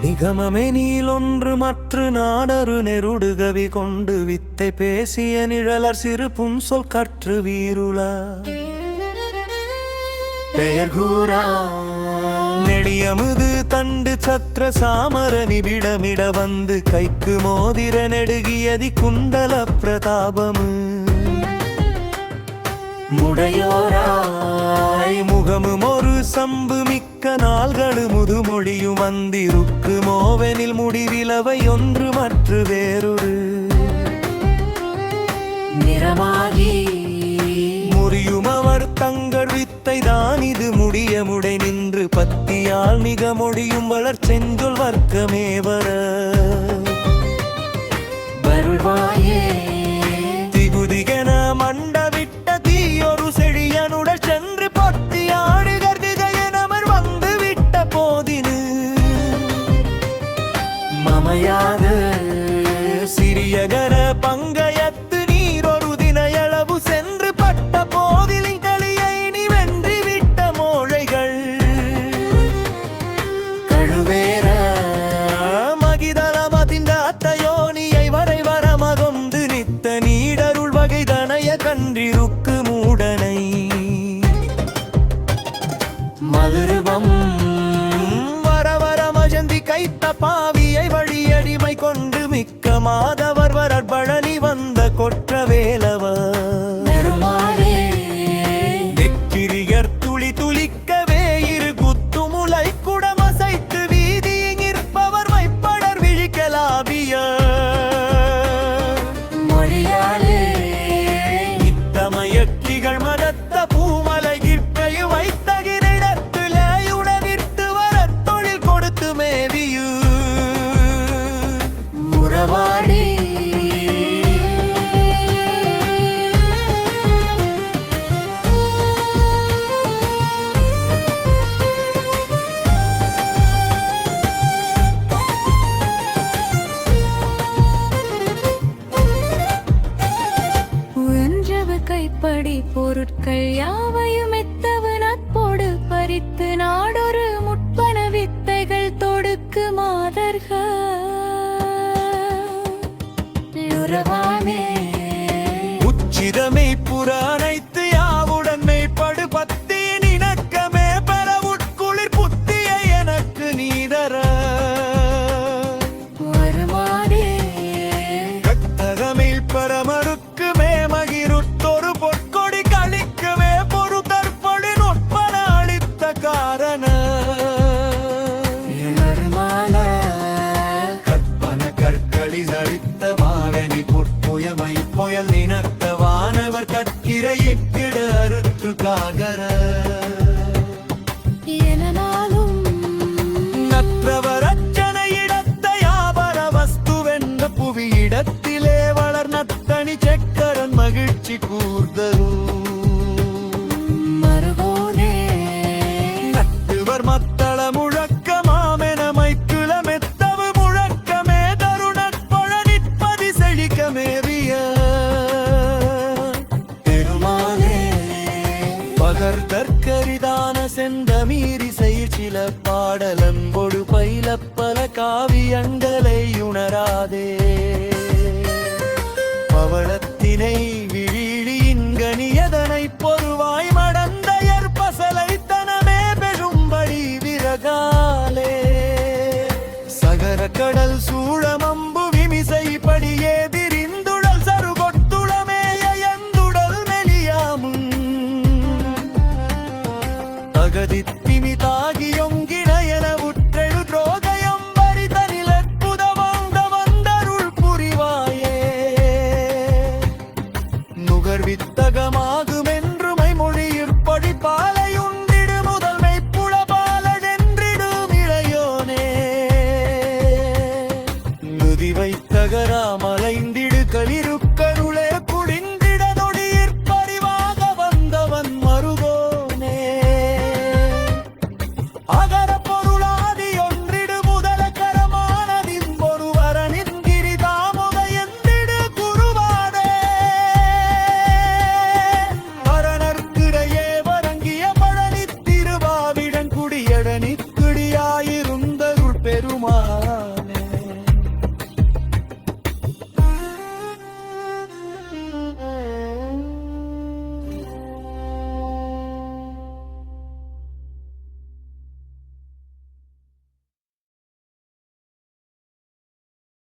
நிகமமே நீலொன்று மற்ற நாடரு நெருடுகவி கொண்டு வித்தை பேசிய நிழலர் சிறு புன்சொல் கற்று வீருள பெயர் கூறா நெடியமுது தண்டு சத்திர சாமர நிபிடமிட வந்து கைக்கு மோதிர நெடுகியதி குண்டல பிரதாபமு முடையோராய் முகமும் ஒரு சம்பு மிக்க நாள்களு முதுமொழியும் வந்திருக்கு மோவெனில் முடிவிலவை ஒன்று மற்ற வேறொரு நிறமாகி முறியும் அவர் தங்கள் வித்தை தான் இது முடிய முடை நின்று பத்தியால் மிக மொழியும் வளர் செஞ்சொல் வர்க்கமே வருவாயே திகுதிகென மண்டவிட்ட தீயொரு செழியனுட சென்று பொத்தி ஆடுகர்திகையனமர் வந்து விட்ட போதினு மமையாக சிறியகர பங்கயத்து நீரொரு தினையளவு சென்று பட்ட போதிலின் களியை நீ வென்றி விட்ட மோழைகள் கழுவேற மகிதளமதிந்த அத்தையோனியை வரை வரமகொந்து நித்த நீடருள் வகை தனைய கன்றிருக்கு மூடனை மதுருவம் வர வர மஜந்தி கைத்த பாவியை வழியடிமை கொண்டு மிக்க மாதவர் வரற்பழனி வந்த கொற்ற வேலவர் நெக்கிரியர் துளி துளிக்கவே இரு குத்துமுலை குடமசைத்து வீதியிற்பவர் வைப்படர் விழிக்கலாபிய மொழியாளே இத்தமயக்கிகள் மதத்த பூமலை கிற்பையு வைத்தகிரிடத்திலே உணவிட்டு வரத் தொழில் கொடுத்து மேவியு முறவாடி கைப்படி பொருட்கள் யாவையும் எத்தவு நட்போடு பறித்து நாடொரு முற்பன வித்தைகள் தொடுக்கு மாதர்களே உச்சிதமை புற அனைத்து யாவுடன் மெய்ப்படு பத்தி நினக்கமே பெற உட்குளிர் புத்தியை எனக்கு நீதர வருமானே கத்தகமில் பரமருக்கு மேமகிருத்தொரு பொற்கொடி கழிக்கவே பொறு தற்பொழி நொற்பன அளித்த காரண கற்பன கற்களி அளித்த மாவனி பொற்புயமை புயல் நினத்த வானவர் கற்கிரையிட்டிட அறுத்து காகர எனாலும் நற்றவர் அச்சனை இடத்த யாபர வஸ்துவென்ற புவியிடத்திலே வளர் நத்தனி செக்கரன் மகிழ்ச்சி கூர்தரும் மறுபோனே நட்டுவர் மத்தள முழக்கமாமென மைக்குல மெத்தவு முழக்கமே தருணற் பழனிற்பதி செழிக்கமேவிய பெருமாளே பகர் தற்கரிதான செந்த மீறி சில பாடலம்பொடு பயில பல காவியங்களை உணராதே பவளத்தினை விழியின் கணியதனை பொறுவாய் மடந்தையர் பசலை தனமே பெறும்படி விரகாலே சகர கடல் சூழமம்பு விமிசை படியே திரிந்துடல் சருகொட்டுளமேயந்துடல் மெலியாமும் அகதித்த